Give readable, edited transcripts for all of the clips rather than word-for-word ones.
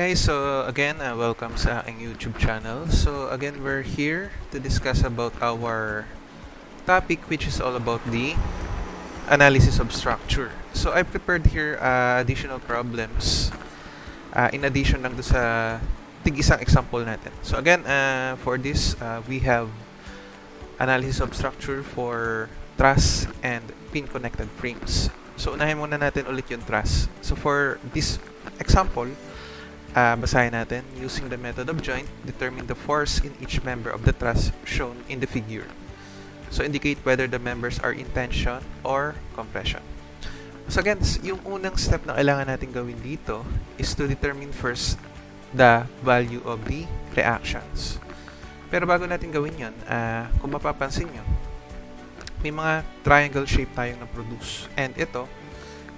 guys, so again, welcome sa aking YouTube channel. So again, we're here to discuss about our topic, which is all about the analysis of structure. So I prepared here additional problems in addition lang do sa tig-isang example natin. So again, for this, we have analysis of structure for truss and pin-connected frames. So unahin muna natin ulit yung truss. So for this example, basahin natin. Using the method of joint, determine the force in each member of the truss shown in the figure. So indicate whether the members are in tension or compression. So again, yung unang step na kailangan natin gawin dito is to determine first the value of the reactions. Pero bago natin gawin yun, kung mapapansin nyo, may mga triangle shape tayong na-produce. And ito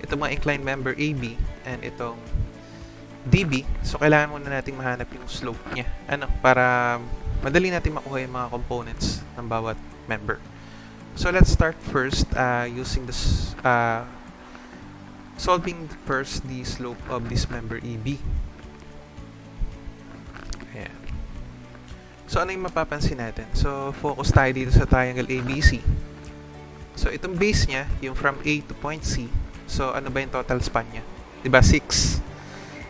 mga inclined member AB and itong DB. So kailangan muna nating mahanap yung slope niya. Para madali natin makuha yung mga components ng bawat member. So let's start first using this solving first the slope of this member EB. Ayan. So ano yung mapapansin natin? So focus tayo dito sa triangle ABC. So itong base niya, yung from A to point C. So ano ba yung total span niya? Diba 6?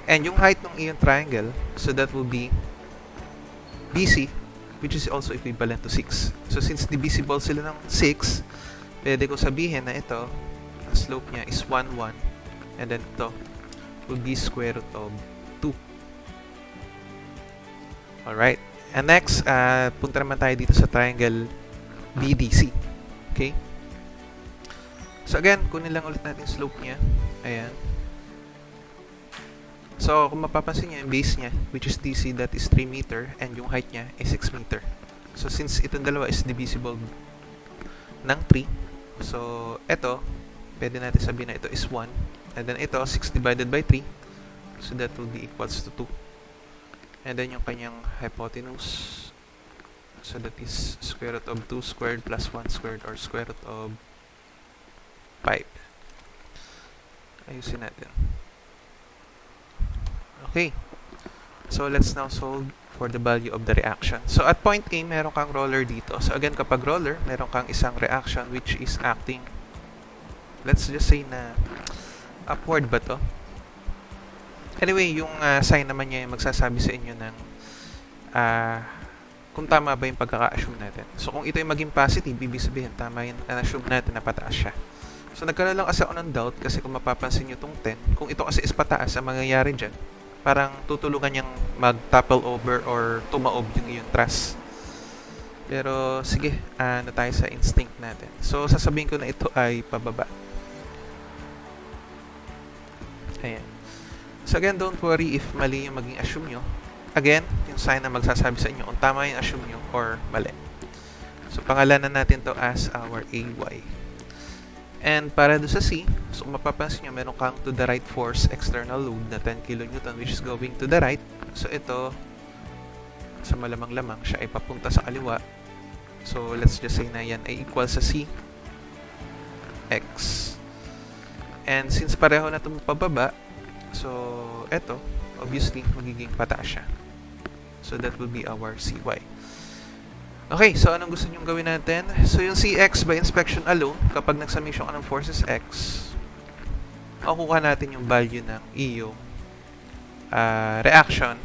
And yung height ng iyong triangle, so that will be BC, which is also equivalent to 6. So since divisible sila ng 6, pwede ko sabihin na ito, ang slope niya is 1, 1. And then ito will be square root of 2. Alright. And next, punta naman tayo dito sa triangle BDC. Okay? So again, kunin lang ulit natin slope niya. Ayan. So, kung mapapansin niyo, yung base niya, which is DC, that is 3 meter, and yung height niya is 6 meter. So, since itong dalawa is divisible ng 3, so, ito, pwede natin sabihin na ito is 1, and then ito, 6 divided by 3, so that will be equals to 2. And then yung kanyang hypotenuse, so that is square root of 2 squared plus 1 squared, or square root of 5. Ayusin natin. Okay, so let's now solve for the value of the reaction. So at point A, meron kang roller dito. So again, kapag roller, meron kang isang reaction which is acting, let's just say na upward ba to? Anyway, yung sign naman niya yung magsasabi sa inyo ng kung tama ba yung pagkaka-assume natin. So kung ito yung maging positive, ibig sabihin tama yung assume natin na pataas siya. So nagkaroon lang kasi ako ng doubt kasi kung mapapansin nyo itong 10, kung ito kasi is pataas, ang mangyayari dyan, parang tutulungan niyang mag-topple over or tumaob yung iyong truss. Pero sige, na tayo sa instinct natin. So sasabihin ko na ito ay pababa. Ayan. So again, don't worry if mali yung maging assume nyo. Again, yung sign na magsasabi sa inyo kung tama yung assume nyo or mali. So pangalanan natin to as our AY. And para do sa C, so kung mapapansin nyo, meron kang to the right force external load na 10 kN which is going to the right. So ito, sa malamang-lamang, siya ay papunta sa kaliwa. So let's just say na yan ay equal sa C X. And since pareho na itong pababa, so ito, obviously, magiging pataas siya. So that will be our CY. Okay, so anong gusto nyong gawin natin? So yung CX by inspection alone, kapag nag-summation ka ng forces X, makukuha natin yung value ng iyong reaction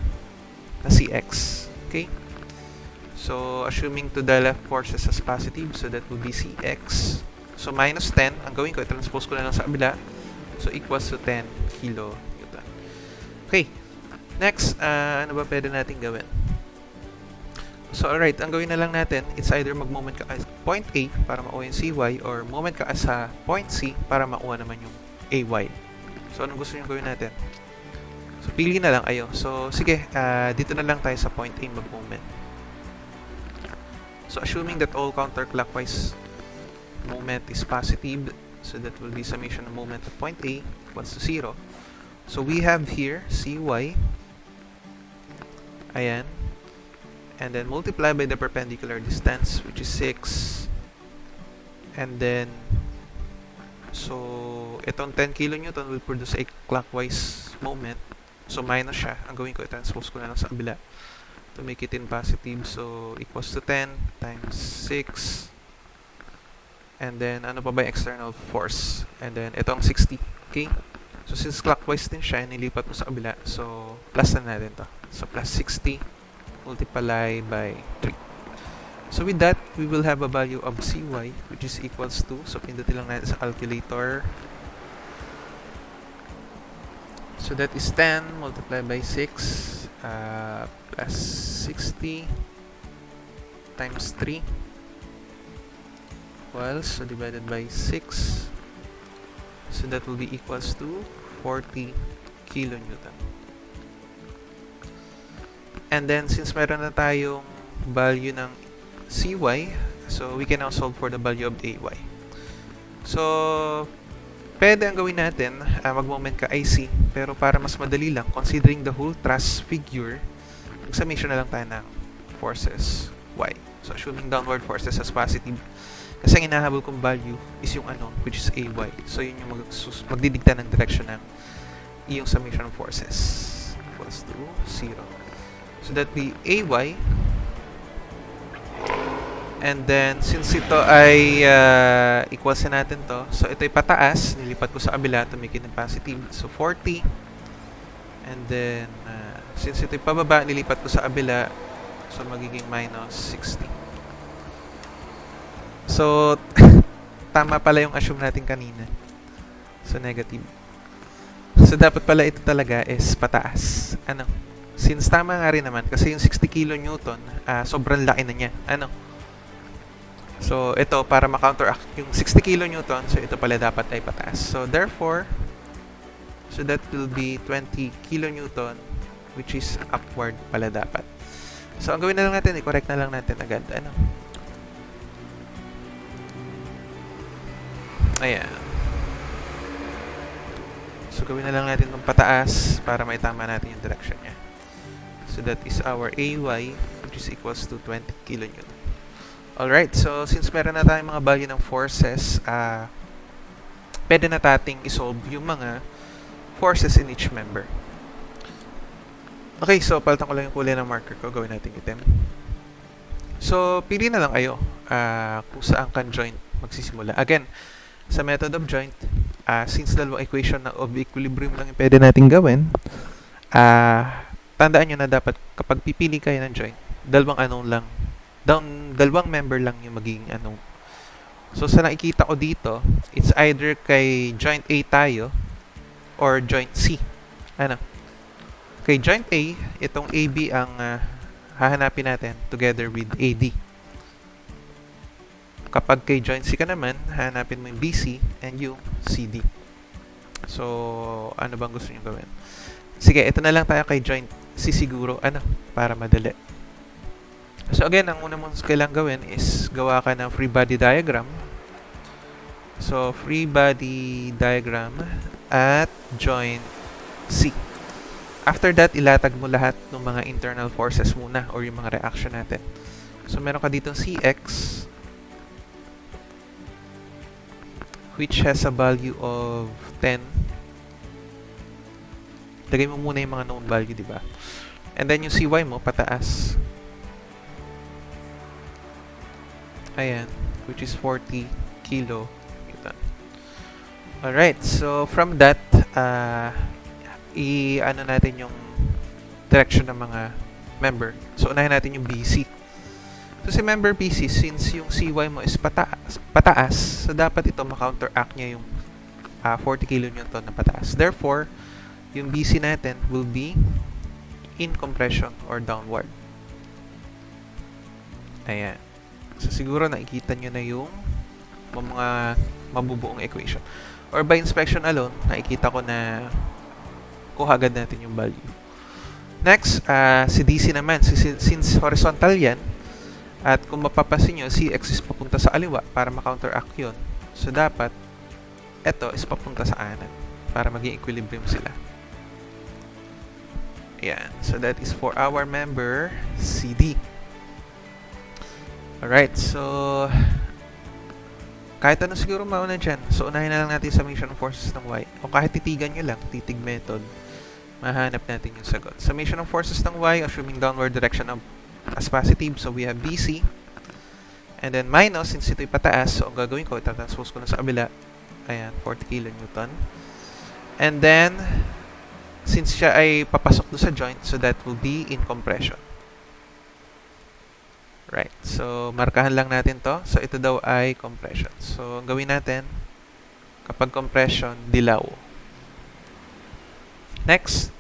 na CX. Okay? So assuming to the left forces as positive, so that will be CX. So minus 10, ang gawin ko, i-transpose ko na lang sa kabila. So equals to 10 kN. Okay. Next, ano ba pwede natin gawin? So alright, ang gawin na lang natin, it's either mag-moment ka at point A para makuha yung CY or moment ka sa point C para makuha naman yung AY. So anong gusto nyo gawin natin? So pili na lang kayo. So sige, dito na lang tayo sa point A mag-moment. So assuming that all counterclockwise moment is positive, so that will be summation of moment at point A equals to 0. So we have here CY. Ayan. And then multiply by the perpendicular distance, which is 6. And then, so itong 10 kN will produce a clockwise moment. So, minus siya. Ang gawin ko, i-transpose ko na lang sa kabila to make it in positive. So, equals to 10 times 6. And then, ano pa ba yung external force? And then, ito ang 60. Okay? So, since clockwise din siya, nilipat mo sa kabila. So, plus na natin to. So, plus 60 multiply by 3. So, with that, we will have a value of Cy, which is equals to, so, pindutin lang natin sa calculator. So, that is 10 multiplied by 6 plus 60 times 3 equals, so divided by 6. So, that will be equals to 40 kilonewton. And then, since meron na tayong value ng Cy, so we can now solve for the value of Ay. So, pwede ang gawin natin, mag-moment ka IC, pero para mas madali lang, considering the whole truss figure, mag-summation na lang tayo ng forces Y. So, assuming downward forces as positive, kasi ang inahabol kong value is yung ano, which is AY. So, yun yung magdidikta ng direction ng iyong summation of forces equals to 0. So, that be AY. And then, since ito ay equals na natin to, so ito ay pataas, nilipat ko sa kabila to make it positive. So, 40. And then, since ito ay pababa, nilipat ko sa kabila, so magiging minus 60. So, tama pala yung assume natin kanina. So, negative. So, dapat pala ito talaga is pataas. Ano? Since tama nga rin naman, kasi yung 60 kilonewton, sobrang laki na niya. Ano? So, ito, para ma-counteract yung 60 kilonewton, so ito pala dapat ay pataas. So, therefore, so that will be 20 kilonewton, which is upward pala dapat. So, ang gawin na lang natin, i-correct na lang natin agad. Ano? Ayan. So, gawin na lang natin itong pataas para maitama natin yung direction niya. So, that is our AY, which is equals to 20 kilonewton. Alright, so since meron na tayong mga value ng forces, pwede na nating isolve yung mga forces in each member. Okay, so palitan ko lang yung kulay ng marker ko. Gawin natin item. So, pili na lang kayo kung saan kan joint magsisimula. Again, sa method of joint, since dalawang equation of equilibrium lang yung pwede natin gawin, tandaan nyo na dapat kapag pipili kayo ng joint, dalawang member lang yung magiging anong. So, sa nakikita ko dito, it's either kay joint A tayo or joint C. Ano? Kay joint A, itong AB ang hahanapin natin together with AD. Kapag kay joint C ka naman, hahanapin mo yung BC and yung CD. So, ano bang gusto nyo gawin? Sige, ito na lang tayo kay joint C siguro, para madali. So again, ang una mong kailangan gawin is gawa ka ng free body diagram. So, free body diagram at joint C. After that, ilatag mo lahat ng mga internal forces muna or yung mga reaction natin. So, meron ka dito CX which has a value of 10. Lagay mo muna yung mga known value, di ba? And then yung CY mo, pataas. Ayan, which is 40 kilonewton. Alright, so from that, i-ano natin yung direction ng mga member. So, unahin natin yung BC. So, si member BC, since yung CY mo is pataas, so dapat ito ma-counteract niya yung 40 kilonewton na pataas. Therefore, yung BC natin will be in compression or downward. Ayan. So, siguro nakikita nyo na yung mga mabubuong equation. Or by inspection alone, nakikita ko na kuha agad natin yung value. Next, si DC naman. Since horizontal yan, at kung mapapansin nyo, si X is papunta sa kaliwa para ma-counteract yun. So, dapat, ito is papunta sa kanan para maging equilibrium sila. Ayan. So, that is for our member, CD. Alright, so kahit ano siguro mauna dyan. So, unahin na lang natin yung summation of forces ng Y. O kahit titigan nyo lang, titig method. mahanap natin yung sagot. Summation of forces ng y, assuming downward direction of as positive, so we have BC. And then minus, since ito'y pataas, so ang gagawin ko, itatranspose ko na sa kabila. Ayan, 40 kilonewton. And then, since siya ay papasok do sa joint, so that will be in compression. Right, so markahan lang natin to. So ito daw ay compression. So ang gawin natin, kapag compression, dilaw. Next,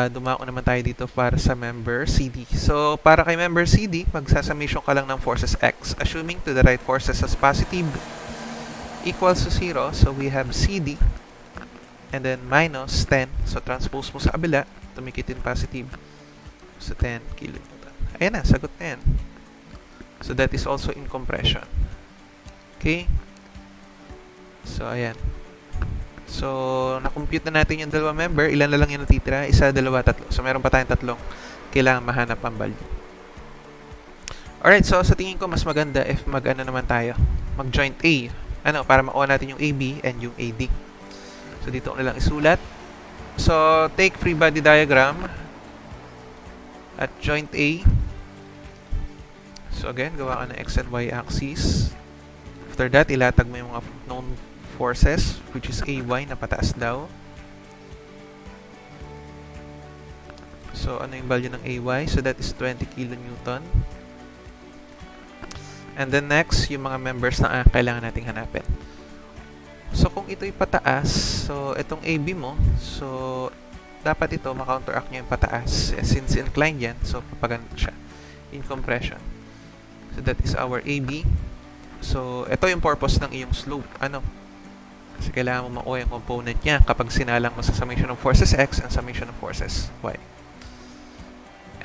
dumako naman tayo dito para sa member CD. So para kay member CD, magsasummation ka lang ng forces X, assuming to the right forces as positive equals to 0. So we have CD and then minus 10. So transpose mo sa kabila, tumikitin positive. So 10 kilonewton. Ayan na, sagot na yan. So that is also in compression. Okay? So ayan. So na-compute na natin yung dalawa member. Ilan na lang yung natitira? Isa, dalawa, tatlo. So meron pa tayong tatlong kailangan mahanap ang value. Alright, so sa tingin ko mas maganda if mag-ano naman tayo. Mag-joint A. Ano, para makuha natin yung AB and yung AD. So dito ko na lang isulat. So take free body diagram at joint A. So again, gawa ka ng X and Y axis. After that, ilatag mo yung mga known forces, which is AY na pataas daw. So ano yung value ng AY? So that is 20 kilonewton. And then next, yung mga members na kailangan nating hanapin. So kung ito'y pataas, so itong AB mo, so dapat ito makounteract nyo yung pataas. Since inclined yan, so papaganto siya in compression. So that is our AB. So ito yung purpose ng iyong slope. Ano? Kasi kailangan mo makuha yung component niya kapag sinalang mo sa summation of forces X and summation of forces Y.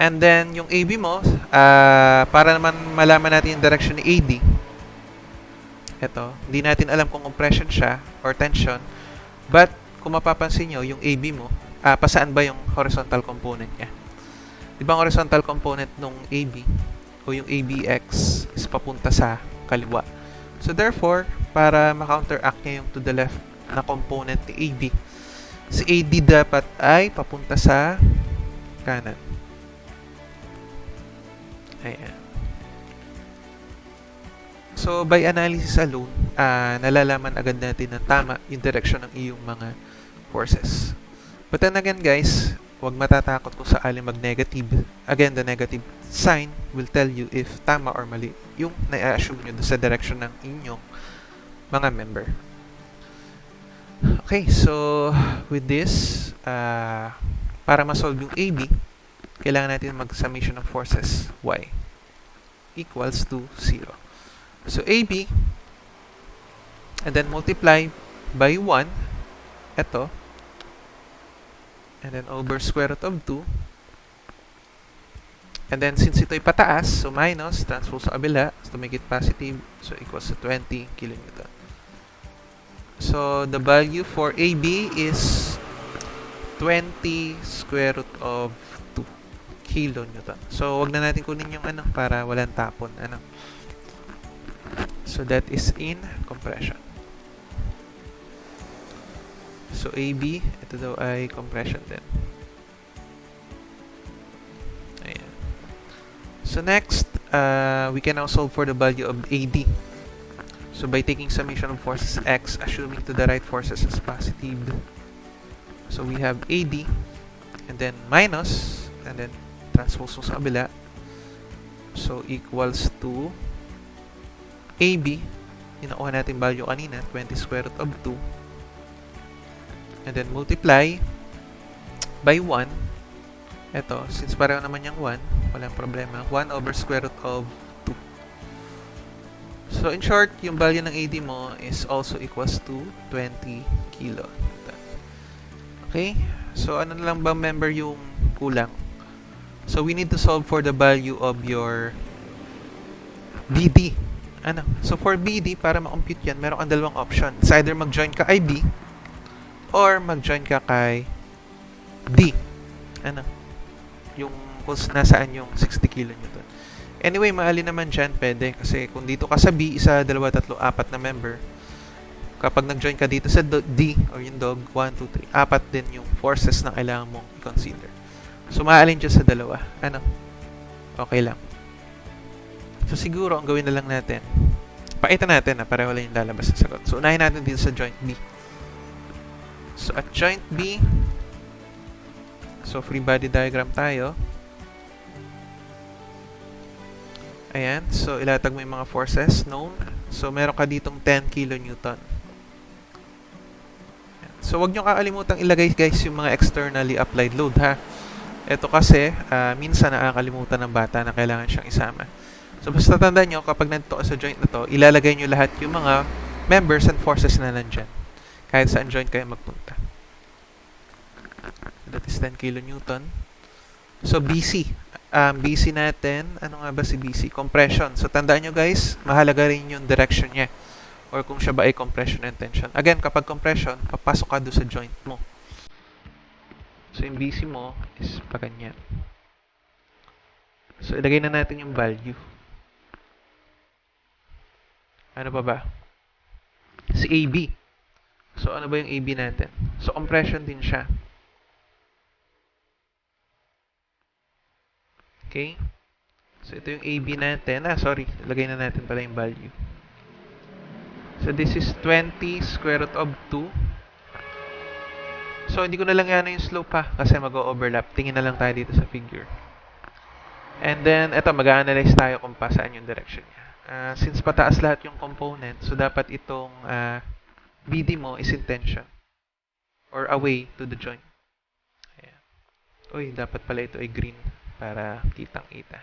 And then yung AB mo, para naman malaman natin yung direction ni AD, ito, hindi natin alam kung compression siya or tension, but kung mapapansin nyo, yung AB mo, pasaan ba yung horizontal component niya? Di ba ang horizontal component nung AB o yung ABX is papunta sa kaliwa? So therefore, para ma-counteract niya yung to the left na component ni AB, si AD dapat ay papunta sa kanan. Ayan. So by analysis alone, nalalaman agad natin na tama yung direction ng iyong mga forces. But then again guys, huwag matatakot kung sakali mag-negative. Again, the negative sign will tell you if tama or mali yung na-assume nyo sa direction ng inyong mga member. Okay, so with this, para ma-solve yung AB, kailangan natin mag-summation of forces Y equals to 0. So AB, and then multiply by 1, ito, and then over square root of 2. And then since ito'y pataas, so minus, transpose sa kabila, to make it positive, so equals to 20 kilonewton. So the value for AB is 20 square root of 2 kilonewton. So wag na natin kunin yung ano para walang tapon. Ano? So that is in compression. So AB, ito daw ay compression din. Ayan. So next, we can now solve for the value of AD. So by taking summation of forces X, assuming to the right forces is positive. So we have AD, and then minus, and then transpose mo sa kabila. So equals to AB, yung nakuha natin value kanina, 20 square root of 2. And then multiply by 1. Ito, since pareho naman yung 1, walang problema. 1 over square root of 2. So in short, yung value ng AD mo is also equals to 20 kilo. Okay? So ano na lang ba member yung kulang? So we need to solve for the value of your BD. Ano? So for BD, para ma-compute yan, meron kang dalawang option. It's either mag-join ka kay B or mag-join ka kay D. Ano? Yung kung nasaan yung 60 kilonewton. Anyway, maalin naman dyan, pwede. Kasi kung dito ka sa B, isa, dalawa, tatlo, apat na member, kapag nag-join ka dito sa D or yung dog, 1, 2, 3, apat din yung forces na kailangan mong i-consider. So, maaalin dyan sa dalawa. Ano? Okay lang. So, siguro, ang gawin na lang natin, pakita natin na pareho lang yung lalabas na sagot. So, unahin natin dito sa joint B. So, at joint B, so, free body diagram tayo. Ayan. So, ilatag mo yung mga forces known. So, meron ka ditong 10 kilonewton. So, wag nyo kakalimutan ilagay guys yung mga externally applied load ha. Ito kasi, minsan nakakalimutan ng bata na kailangan siyang isama. So, basta tandaan nyo, kapag nandito ka sa joint na to, ilalagay nyo lahat yung mga members and forces na nandyan. Kahit saan joint kayo magpunta. That is 10 kilonewton. So, BC. BC natin, ano nga ba si BC? Compression. So, tandaan nyo guys, mahalaga rin yung direction niya. Or kung siya ba ay compression and tension. Again, kapag compression, papasok ka doon sa joint mo. So, yung BC mo is pa ganyan. So, ilagay na natin yung value. Ano pa ba? Si AB. So, ano ba yung AB natin? So, compression din siya. Okay? So, ito yung AB natin. Sorry. Ilagay na natin pala yung value. So, this is 20 square root of 2. So, hindi ko na lang yan yung slope ha, kasi mag-overlap. Tingin na lang tayo dito sa figure. And then, eto, mag-a-analyze tayo kung pa saan yung direction niya. Since pataas lahat yung component, so dapat itong BD mo is in tension. Or away to the joint. Ayan. Uy, dapat pala ito ay green para kitang-kita.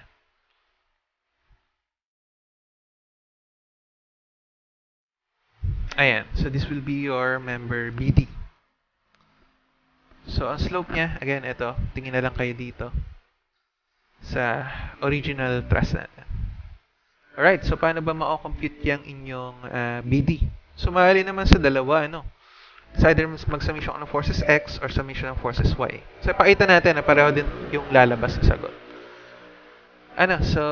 Ayan. So, this will be your member BD. So, ang slope niya, again, ito. Tingin na lang kayo dito sa original thrust natin. Alright. So, paano ba ma-compute yung inyong BD? So, mahali naman sa dalawa, ano? It's either mag-summation ng forces X or summation ng forces Y. So, ipakita natin na pareho din yung lalabas na sagot. Ano? So,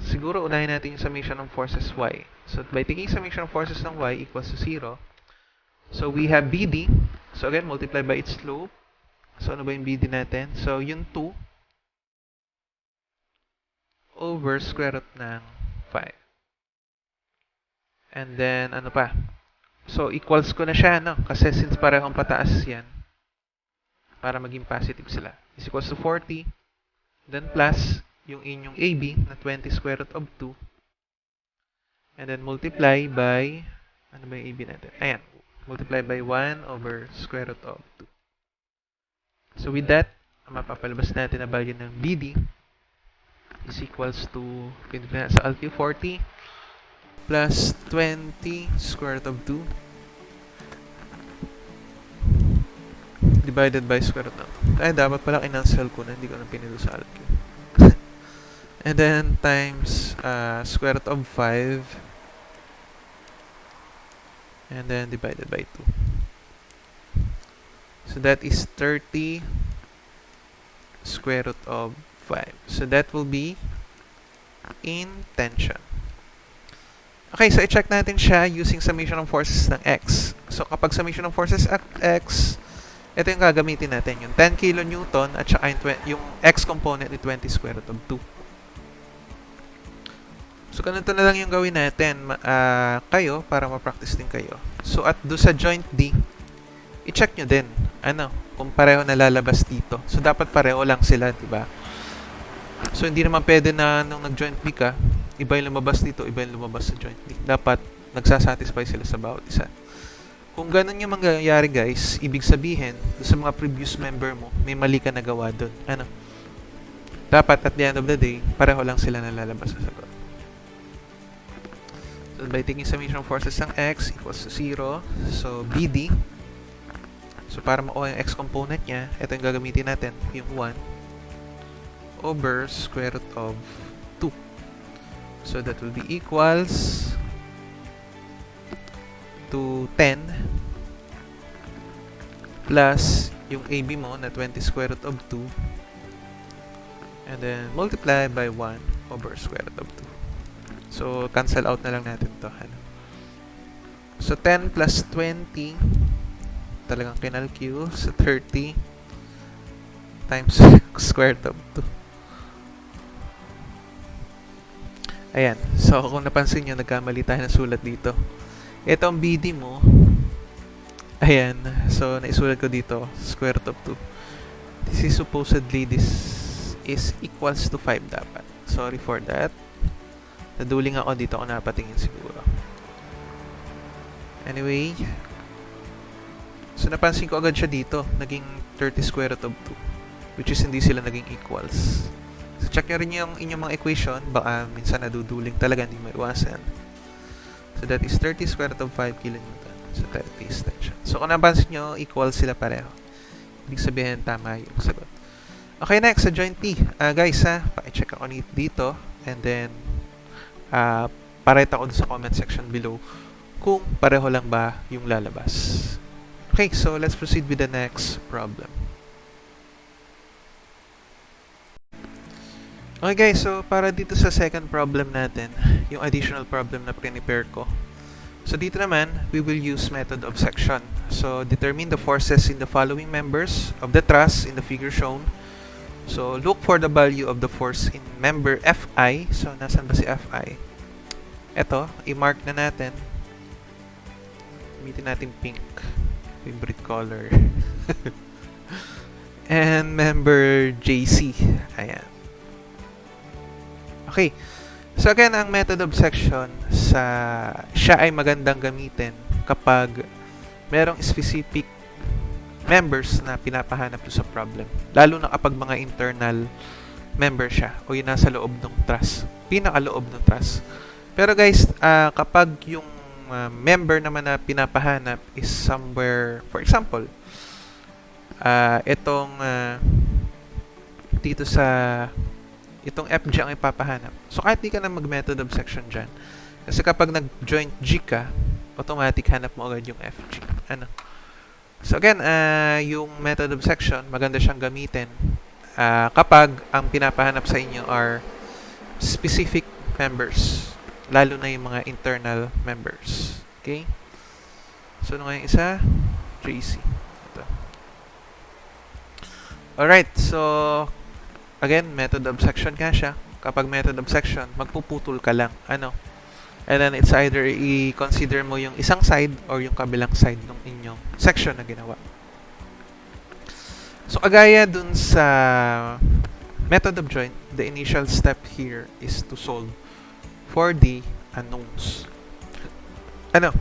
siguro unahin natin yung summation ng forces Y. So, by taking summation of forces ng Y equals to 0, so we have BD. So, again, multiply by its slope. So, ano ba yung BD natin? So, yung 2 over square root ng 5. And then, ano pa? So, equals ko na siya, no? Kasi since parehong pataas yan, para maging positive sila, is equals to 40. Then, plus yung inyong AB na 20 square root of 2. And then, multiply by, ano ba yung AB natin? Ayan. Multiply by 1 over square root of 2. So, with that, ang mapapalabas natin na value ng BD is equals to, sa alpha 40 plus 20 square root of 2 divided by square root ng 2. Ay, dapat pala kinancel ko na, hindi ko na pinilo sa alpha. And then, times square root of 5 and then divided by 2. So, that is 30 square root of 5. So, that will be in tension. Okay, so i-check natin siya using summation of forces ng X. So, kapag summation of forces X, ito yung gagamitin natin. Yung 10 kilonewton at saka yung X component ni 20 square root of 2. So, ganito na lang yung gawin natin kayo para ma-practice din kayo. So, at do sa joint D, i-check nyo din. Ano, kung pareho na lalabas dito. So, dapat pareho lang sila, diba? So, hindi naman pwede na nung nag-joint B ka, iba yung lumabas dito, iba yung lumabas sa joint B. Dapat nagsasatisfy sila sa bawat isa. Kung ganun yung mangyayari guys, ibig sabihin, sa mga previous member mo, may mali ka nagawa dun. Ano? Dapat at the end of the day, pareho lang sila na lalabas sa sagot. So, by taking summation of forces ng X equals to 0, so BD, so para makuha yung X component niya, ito yung gagamitin natin, yung 1, over square root of 2. So, that will be equals to 10 plus yung AB mo na 20 square root of 2 and then multiply by 1 over square root of 2. So, cancel out na lang natin to. Ano? So 10 plus 20, talagang kinalcue. So 30 times square root of 2. Ayan. So kung napansin nyo, nagkamali tayo ng sulat dito. Ito ang BD mo. Ayan. So naisulat ko dito, square root of 2. This is supposedly, this is equals to 5 dapat. Sorry for that. Naduling ako dito kung napatingin siguro. Anyway. So napansin ko agad siya dito. Naging 30 square root of 2. Which is hindi sila naging equals. So check nyo rin yung inyong mga equation. Baka minsan naduduling talaga, hindi maiwasan. So that is 30 square root of 5 kilonewton. So that is tension. So kung napansin nyo, equals sila pareho. Ibig sabihin, tama yung sagot. Okay, next, sa joint P. Guys, paki-check ako dito. And then, pareta ko sa comment section below kung pareho lang ba yung lalabas. Okay, so let's proceed with the next problem. Okay guys, so para dito sa second problem natin, yung additional problem na prepare ko. So dito naman, we will use method of section. So determine the forces in the following members of the truss in the figure shown. So look for the value of the force in member Fi. So nasan ba si Fi? Ito, i-mark na natin. Gamitin natin pink. Favorite color. And member JC. Ayan. Okay. So again, ang method of section siya ay magandang gamitin kapag merong specific members na pinapahanap sa problem. Lalo na kapag mga internal member siya o yung nasa loob ng truss. Pinakaloob ng truss. Pero guys, kapag yung member naman na pinapahanap is somewhere, for example, dito sa itong FG ang ipapahanap. So, kahit di ka na mag-method of section dyan. Kasi kapag nag-joint G ka, automatic hanap mo agad yung FG. Ano? So, again, yung method of section, maganda siyang gamitin kapag ang pinapahanap sa inyo are specific members. Lalo na yung mga internal members. Okay? So, ano nga yung isa? JC. Ito. Alright, so again, method of section nga siya. Kapag method of section, magpuputol ka lang. Ano? And then, it's either i-consider mo yung isang side or yung kabilang side ng inyong section na ginawa. So, kagaya dun sa method of joint, the initial step here is to solve for the unknowns. Ano?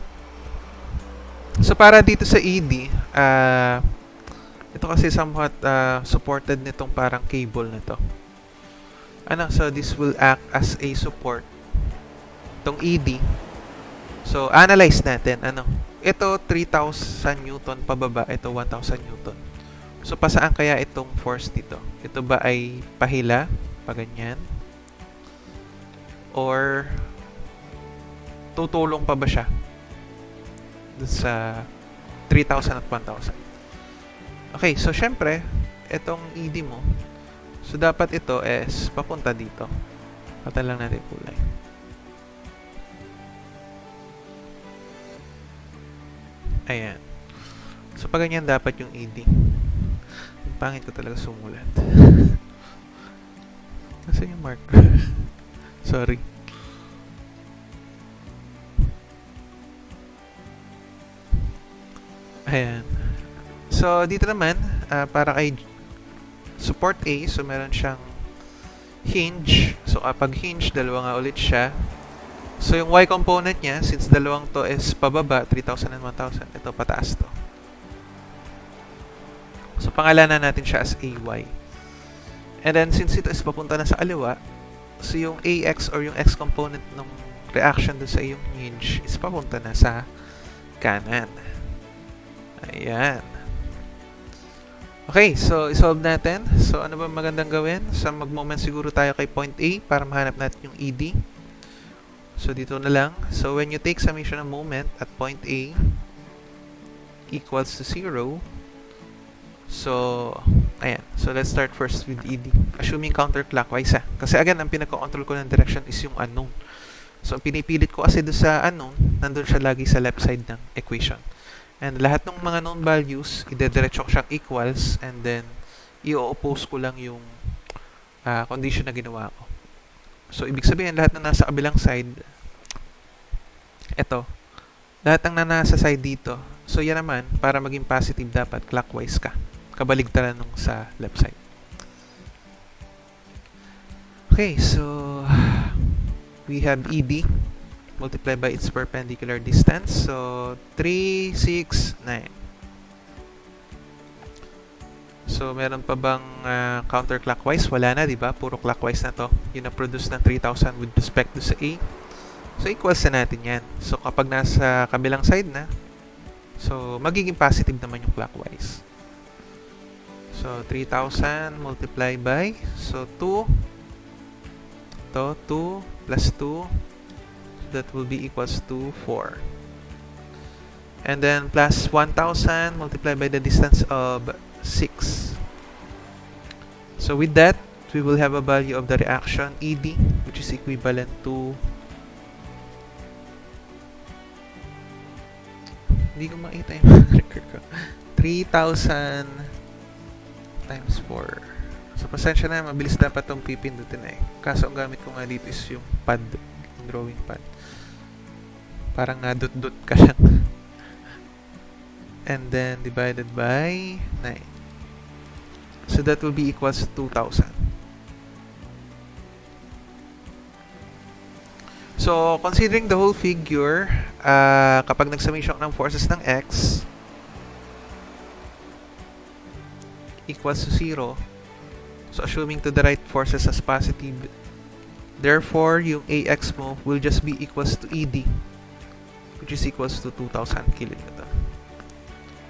So, para dito sa ED, ito kasi somewhat supported nitong parang cable na to. Ano? So, this will act as a support. Itong ED. So, analyze natin. Ano? Ito, 3,000 Newton pababa. Ito, 1,000 Newton. So, pasaan kaya itong force dito? Ito ba ay pahila? Paganyan? Or, tutulong pa ba siya? Sa 3,000 at 1,000. Okay, so syempre, itong ED mo, so dapat ito is papunta dito. Patan lang natin kulay. Ayan. So pag ganyan dapat yung ED. Ang pangit ko talaga sumulat. Nasaan yung marker? Sorry. Ayan. So, dito naman, para kay support A, so meron siyang hinge. So, kapag hinge, dalawa nga ulit siya. So, yung Y component niya, since dalawang to is pababa, 3,000 and 1,000, ito pataas to. So, pangalanan natin siya as AY. And then, since ito is papunta na sa kaliwa, so yung AX or yung X component ng reaction dun sa yung hinge is papunta na sa kanan. Ayan. Okay, so isolve natin. So ano ba magandang gawin? So mag-moment siguro tayo kay point A para mahanap natin yung ED. So dito na lang. So when you take summation of moment at point A equals to 0. So ayan. So let's start first with ED. Assuming counterclockwise Kasi again, ang pinaka-control ko ng direction is yung unknown. So, ang pinipilit ko kasi doon sa unknown, nandun siya lagi sa left side ng equation. And lahat ng mga known values, idediretso ko siyang equals, and then i-oppose ko lang yung condition na ginawa ko. So, ibig sabihin, lahat na nasa kabilang side, eto, lahat ng nasa side dito. So, yan naman, para maging positive, dapat clockwise ka. Kabaligtaran nung sa left side. Okay, so we have ED multiplied by its perpendicular distance. So, 3, 6, 9. So, meron pa bang counterclockwise? Wala na, di ba? Puro clockwise na to. Yun na-produce ng 3,000 with respect to sa A. So, equals na natin yan. So, kapag nasa kabilang side na, so, magiging positive naman yung clockwise. So, 3,000 multiplied by, so, 2. To 2 plus 2. That will be equals to 4. And then, plus 1,000 multiplied by the distance of 6. So, with that, we will have a value of the reaction ED, which is equivalent to, hindi ko makita yung record ko, 3,000 times 4. So, pasensya na, mabilis dapat itong pipindutin eh. Kaso, ang gamit ko nga dito is yung pad, yung drawing pad. Parang nadut-dut ka siya. And then, divided by 9. So, that will be equals to 2,000. So, considering the whole figure, kapag nagsummation ng forces ng X equals to 0, so assuming to the right forces as positive, therefore, yung AX mo will just be equals to ED, which is equals to 2,000 kilonewton.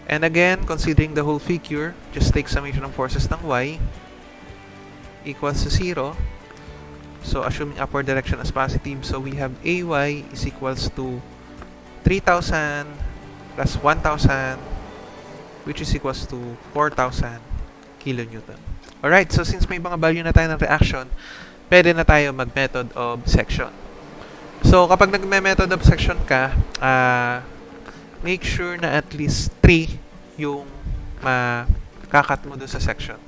And again, considering the whole figure, just take summation ng forces ng Y equals to 0. So, assuming upward direction as positive, so we have AY is equals to 3,000 plus 1,000, which is equals to 4,000 kilonewton. Alright, so since may mga value na tayo ng reaction, pwede na tayo mag-method of section. So, kapag nag-method of section ka, make sure na at least 3 yung makakat mo doon sa section.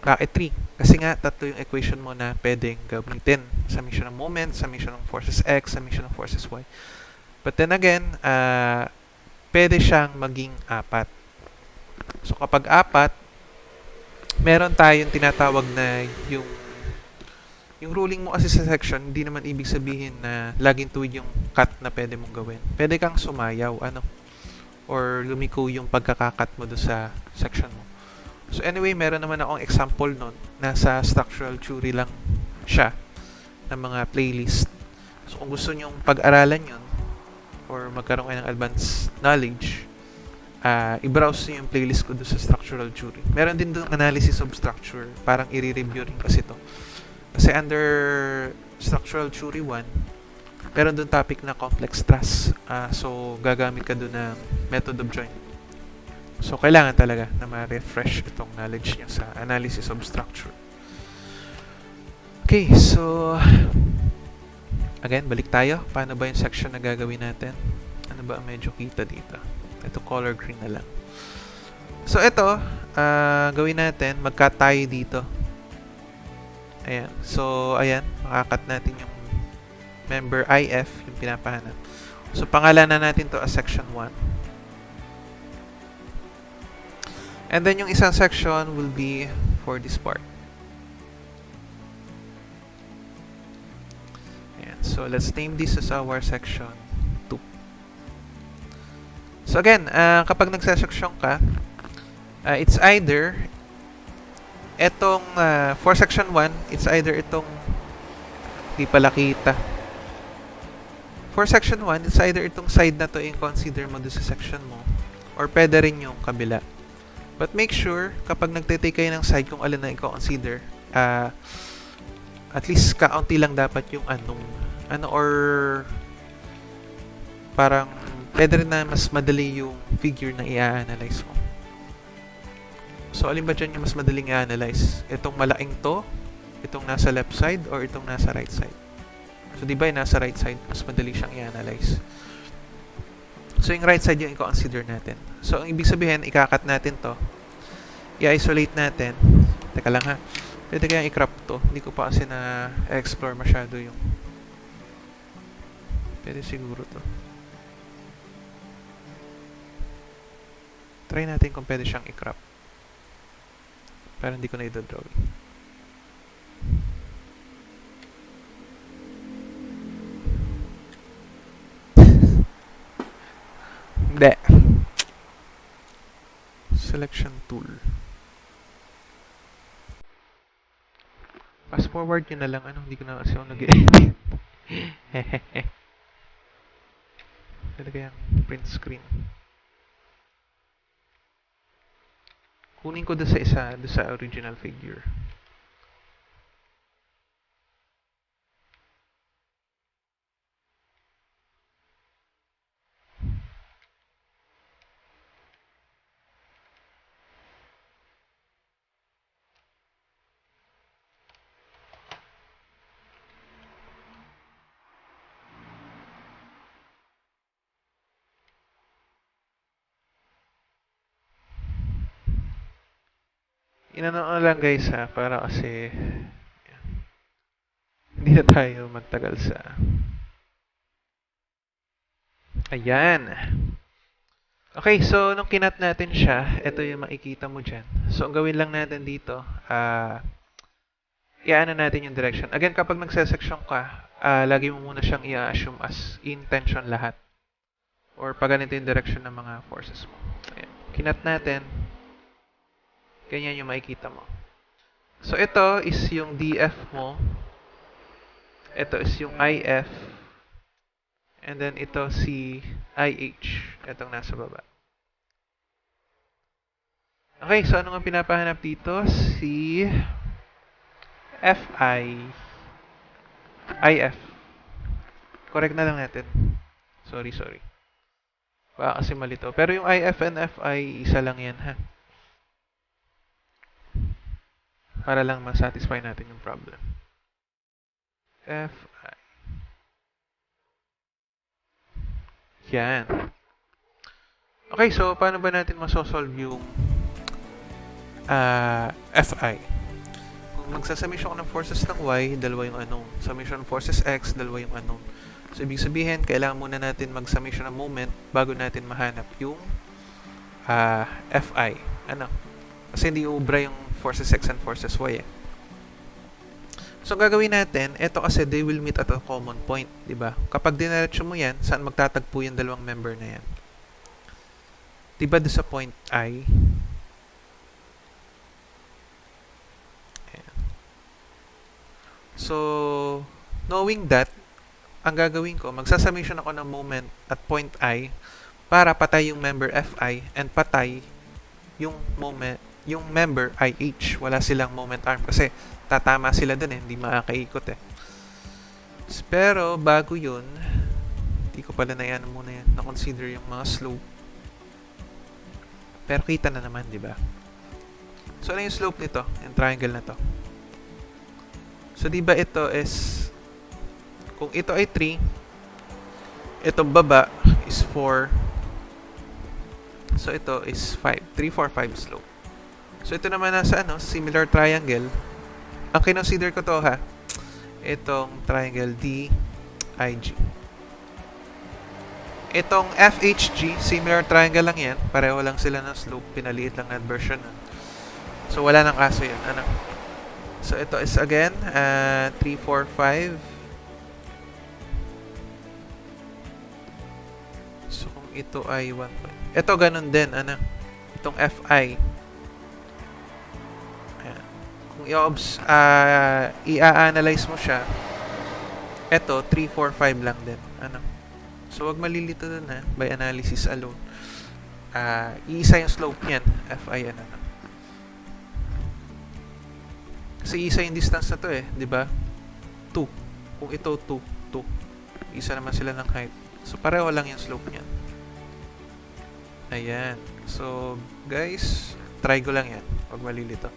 Bakit 3? Kasi nga, tatlo yung equation mo na pwedeng gamitin. Summation ng moment, summation ng forces X, summation ng forces Y. But then again, pwede siyang maging 4. So, kapag 4, meron tayong tinatawag na yung ruling mo kasi sa section, hindi naman ibig sabihin na laging tuwid yung cut na pwede mong gawin. Pwede kang sumayaw, or lumiko yung pagkakakat mo doon sa section mo. So anyway, meron naman akong example nun. Nasa structural theory lang siya ng mga playlist. So kung gusto nyong pag-aralan yun or magkaroon kayo ng advanced knowledge, i-browse nyo yung playlist ko doon sa structural theory. Meron din doon analysis of structure. Parang i-review rin kasi ito. Kasi under structural theory 1, meron doon topic na complex truss. So gagamit ka doon ng method of joint. So, kailangan talaga na ma-refresh itong knowledge niya sa analysis of structure. Okay, so again, balik tayo. Paano ba yung section na gagawin natin? Ano ba ang medyo kita dito? Ito, color green na lang. So, ito, gawin natin, mag-cut tayo dito. Ayan. So, ayan, makakat natin yung member IF, yung pinapahanap. So, pangalanan natin to as section 1. And then, yung isang section will be for this part. Ayan. So, let's name this as our section 2. So, again, kapag nagsasection ka, it's either etong, for section 1, it's either itong, di pala kita. For section 1, it's either itong side na to yung consider mo doon sa section mo, or pwede rin yung kabila. But make sure, kapag nagtitake kayo ng side kung alin na i-consider, at least kaunti lang dapat yung or parang pwede rin na mas madali yung figure na i-analyze mo. So, alin ba dyan yung mas madaling i-analyze? Itong malaking to, itong nasa left side, or itong nasa right side? So, di ba yung nasa right side, mas madali siyang i-analyze. So, yung right side yung i-consider natin. So, ang ibig sabihin, ikakat natin to. I-isolate natin. Teka lang ha. Pwede kayang i-crop to. Hindi ko pa kasi na-explore masyado yung... Pwede siguro to. Try natin kung pwede siyang i-crop. Pero hindi ko na i-draw. Hindi. Selection tool. Fast forward nyo na lang. Ano, hindi ko na kasi ako nag-edit. Pwede kayang print screen. Kunin ko doon sa isa, doon sa original figure. Inano ko lang guys ha, para kasi hindi na tayo magtagal sa... Ayan. Okay, so nung kinat natin siya, ito yung makikita mo dyan. So ang gawin lang natin dito, i-ano natin yung direction. Again, kapag nagsesection ka, lagi mo muna siyang i-assume as intention lahat. Or pag ganito yung direction ng mga forces mo. Ayan. Kinat natin. Ganyan yung makikita mo. So, ito is yung DF mo. Ito is yung IF. And then, ito si IH. Itong nasa baba. Okay, so ano nga pinapahanap dito? Si FI. IF. Correct na lang natin. Sorry. Baka kasi mali to. Pero yung IF and FI, isa lang yan, ha? Para lang ma-satisfy natin yung problem. FI. Yan. Okay, so paano ba natin masosolve yung FI? Kung magsasummation ko ng forces ng Y, dalawa yung unknown. Summation ng forces X, dalawa yung unknown. So, ibig sabihin, kailangan muna natin mag-summation ng moment bago natin mahanap yung FI. Ano? Kasi hindi ubra yung forces X and forces Y eh. So, ang gagawin natin, ito kasi they will meet at a common point, di ba? Kapag diniretso mo yan, saan magtatagpo yung dalawang member na yan? Di ba doon sa point I? Ayan. So, knowing that, ang gagawin ko, magsasummation ako ng moment at point I para patay yung member FI and patay yung member IH. Wala silang moment arm kasi tatama sila dun eh, hindi makakaikot eh. Pero bago yun, hindi ko pala na muna yan, na-consider yung mga slope. Pero kita na naman, di ba? So ano yung slope nito? Yung triangle na to. So di ba ito is, kung ito ay 3, itong baba is 4. So ito is 5. 3, 4, 5 slope. So ito naman nasa similar triangle. Ang kinonsider ko to ha, itong triangle DIG. Itong FHG, similar triangle lang yan. Pareho lang sila ng slope. Pinaliit lang na version. So wala nang kaso yun. So ito is again, 3, 4, 5. So kung ito ay 1. Ito ganun din. Itong FI. Kung i-analyze mo siya, eto 3, 4, 5 lang din. So wag malilito dun ha, by analysis alone. Iisa yung slope niyan, FI kasi isa yung distance na to eh, di ba? 2. Kung ito 2, 2. Isa naman sila ng height. So pareho lang yung slope niyan. Ayan. So guys, try ko lang yan. Wag malilito.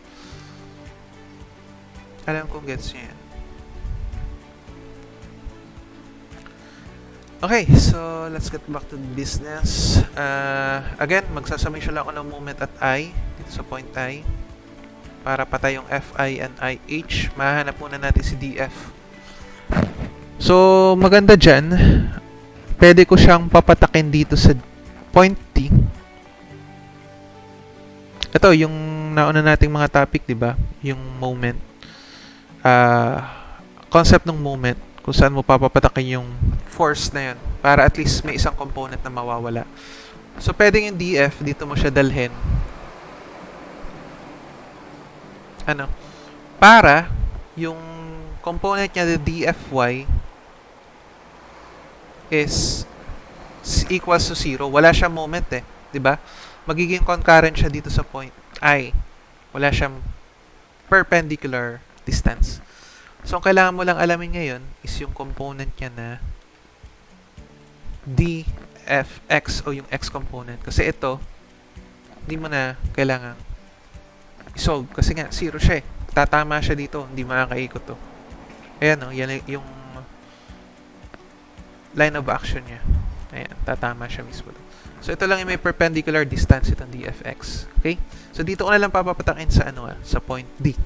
Alam kong gets niya yan. Okay, so let's get back to the business. Again, magsasummation lang ako ng moment at I dito sa point I para patay yung Fi and IH. Mahanap muna natin si DF. So, maganda dyan, pwede ko siyang papatakin dito sa point T. Ito, yung nauna nating mga topic, di ba? Yung moment. Concept ng moment, kung saan mo papapatakin yung force na yun para at least may isang component na mawawala. So, pwedeng yung DF, dito mo siya dalhin. Para yung component niya, the DFY, is equals to 0. Wala siyang moment eh. Diba? Magiging concurrent siya dito sa point I. Wala siyang perpendicular distance. So, ang kailangan mo lang alamin ngayon is yung component niya na dfx o yung x component. Kasi ito, hindi mo na kailangan i-solve. Kasi nga, 0 siya eh. Tatama siya dito. Hindi makakaikot to. Ayan o, yan yung line of action niya. Ayan, tatama siya mismo. So, ito lang yung may perpendicular distance itong dfx. Okay? So, dito ko na lang papapatakin sa sa point D.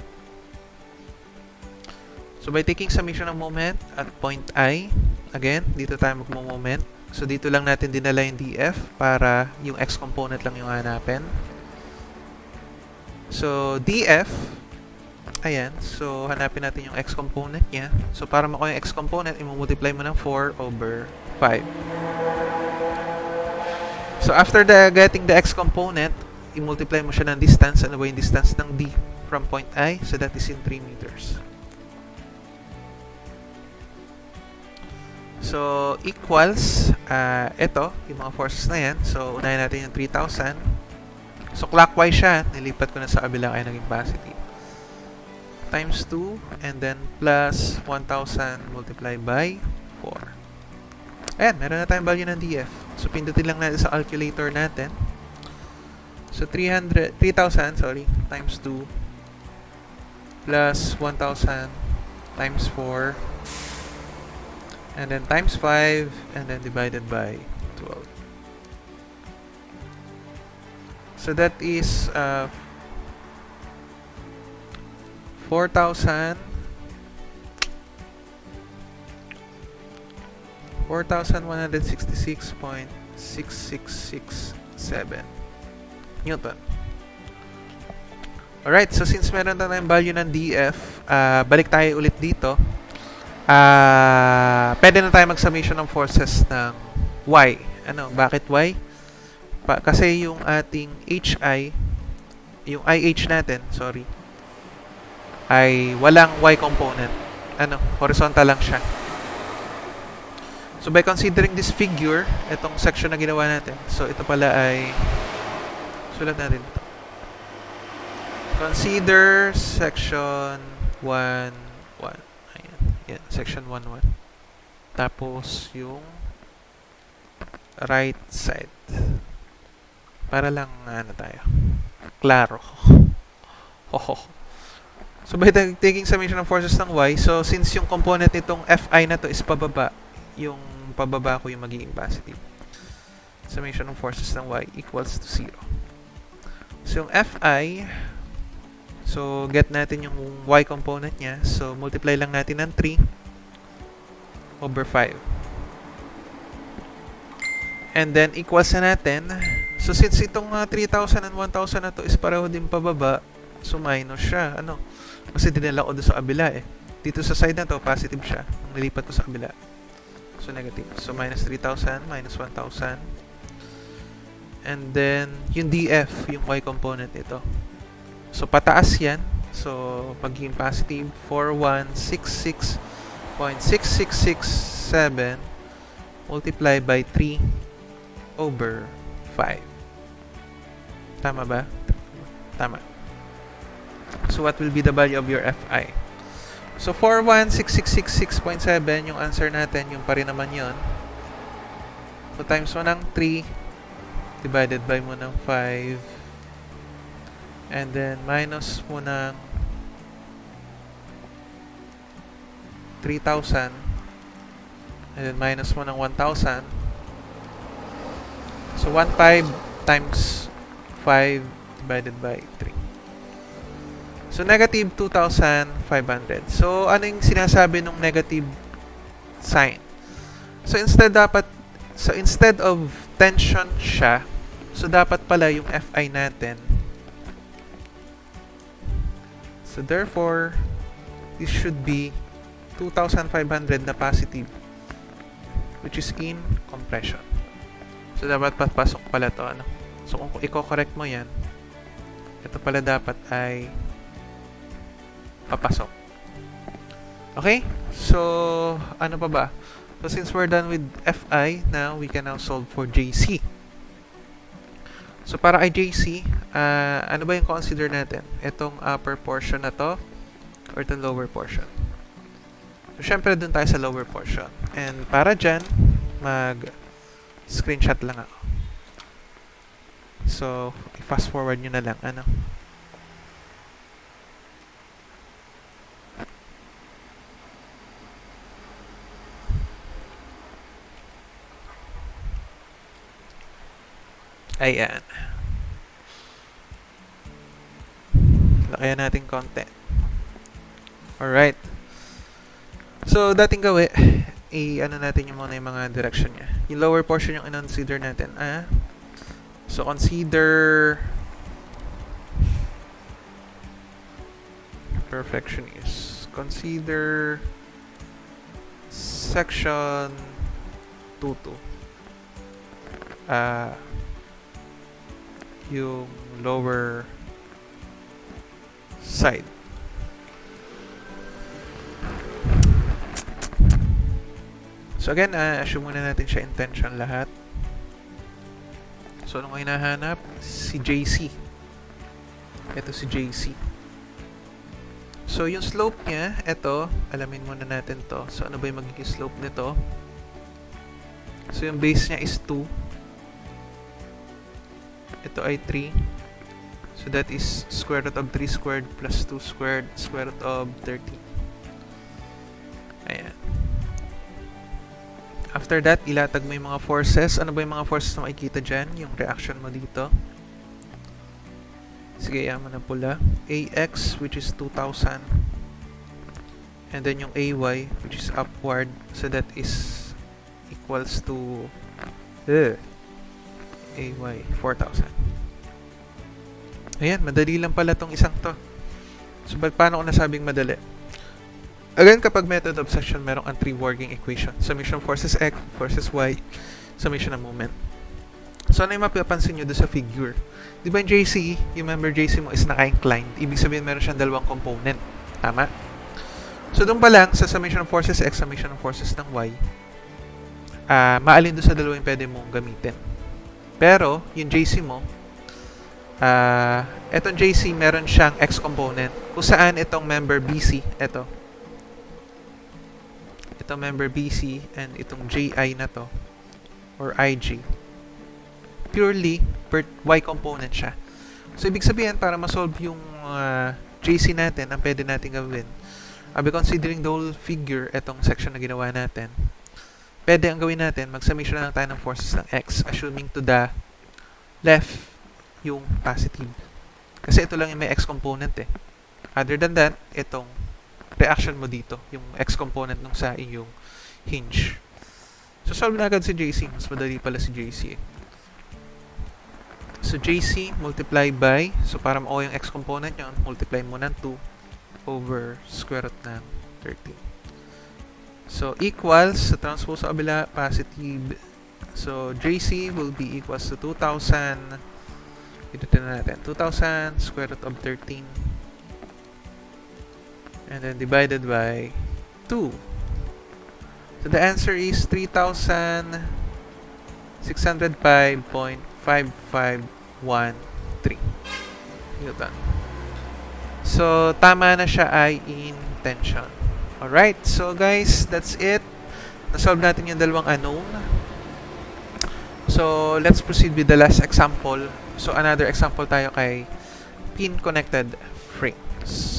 So, by taking summation ng moment at point I, again, dito tayo magmo-moment. So, dito lang natin dinala yung df para yung x component lang yung hanapin. So, df, ayan. So, hanapin natin yung x component niya. So, para makuha yung x component, i-multiply mo ng 4 over 5. So, after getting the x component, i-multiply mo siya ng distance. Ano ba yung distance ng D from point I? So, that is in 3 meters. So, equals, ito, yung mga forces na yan. So, unahin natin yung 3,000. So, clockwise siya. Nilipat ko na sa kabila kaya naging positive. Times 2, and then plus 1,000 multiplied by 4. Ayan, meron na tayong value ng DF. So, pindutin lang natin sa calculator natin. So, 3,000, times 2 plus 1,000 times 4 and then times 5 and then divided by 12. So, that is 4,166.6667 Newton. Alright, so since meron na tayong value ng DF, balik tayo ulit dito. Pwede na tayo mag-summation ng forces ng Y. Bakit Y? Kasi yung ating HI, yung IH natin, ay walang Y component. Horizontal lang siya. So, by considering this figure, itong section na ginawa natin, so ito pala ay, sulat natin ito. Consider section 1, 1. Ayan, section 1, 1. Tapos, yung right side. Para lang, tayo. Klaro. So, by taking summation ng forces ng Y, so, since yung component nitong Fi na to is pababa, yung pababa ko yung magiging positive. Summation ng forces ng Y equals to 0. So, yung Fi, so, get natin yung Y component niya. So, multiply lang natin ng 3 over 5. And then, equals na natin. So, since itong 3,000 and 1,000 na to is pareho din pababa, so, minus siya. Kasi dinala ko doon sa kabila eh. Dito sa side na to, positive siya. Nung nilipat ko sa kabila. So, negative. So, minus 3,000, minus 1,000. And then, yung DF, yung Y component ito. So, pataas yan. So, magiging positive 4,166.6667 multiplied by 3 over 5. Tama ba? Tama. So, what will be the value of your Fi? So, 4,166.67 yung answer natin. Yung pa rin naman yun. So, times mo ng 3 divided by mo ng 5 and then minus mo ng 3,000 And then minus mo ng 1,000. So 1.5 times 5 divided by 3. So negative 2,500. So ano yung sinasabi ng negative sign? So instead of tension siya, so dapat pala yung Fi natin. So therefore, this should be 2,500 na positive, which is in compression. So dapat papasok pala to, ano? So kung i-correct mo yan, ito pala dapat ay papasok. Okay? So ano pa ba? So since we're done with Fi, now we can now solve for JC. So para kay JC, ano ba yung consider natin? Itong upper portion na to or itong lower portion? So syempre dun tayo sa lower portion. And para dyan, mag-screenshot lang ako. So, i-fast forward nyo na lang. Ano? Ayan. Lakayan natin konti. Alright. So, dating gawi, ano natin yung muna yung mga direction niya. Yung lower portion yung consider natin. So, consider perfectionist. Consider section 2.2. Yung lower side. So again, assume muna natin siya intention lahat. So ano ko hinahanap? Si JC. Ito si JC. So yung slope niya, ito, alamin muna natin to. So ano ba yung magiging slope nito? So yung base niya is 2. Ito ay 3. So that is square root of 3 squared plus 2 squared, square root of 13. Ayan. After that, ilatag mo yung mga forces. Ano ba yung mga forces na makikita dyan? Yung reaction mo dito. Sige, yaman na pula. AX, which is 2,000. And then yung AY, which is upward. So that is equals to AY, 4,000. Ayan, madali lang pala tong isang to. So, paano ko nasabing madali? Again, kapag method of section, merong ang 3 working equation. Summation forces X, forces Y, summation ng moment. So, ano yung mapapansin nyo doon sa figure? Di ba yung JC, yung member JC mo is naka-inclined. Ibig sabihin, meron siyang dalawang component. Tama? So, doon pa lang, sa summation ng forces X, summation ng forces ng Y, maalin doon sa dalawa yung pwede mong gamitin. Pero, yung JC mo, etong JC, meron siyang X component. Kung saan itong member BC, itong member BC and itong JI na to or IG purely per Y component siya. So ibig sabihin para ma-solve yung JC natin, ang pwede natin gawin, be considering the whole figure, etong section na ginawa natin, pwede ang gawin natin, mag-summation na lang tayo ng forces ng X, assuming to the left yung positive. Kasi ito lang yung may X component eh. Other than that, itong reaction mo dito, yung X component nung sa inyong hinge. So, solve na agad si JC. Mas madali pala si JC. So, JC multiply by, so para makuha yung X component yun, multiply mo ng 2 over square root ng 13. So, equals, sa transpose sa kabila, positive. So, JC will be equals to 2,000. Ito na natin. 2,000 square root of 13. And then divided by 2. So the answer is 3,605.5513 Newton. So tama na siya ay in tension. Alright, so guys, that's it. Nasolve natin yung dalawang unknown. So let's proceed with the last example. So another example tayo kay pin connected frames.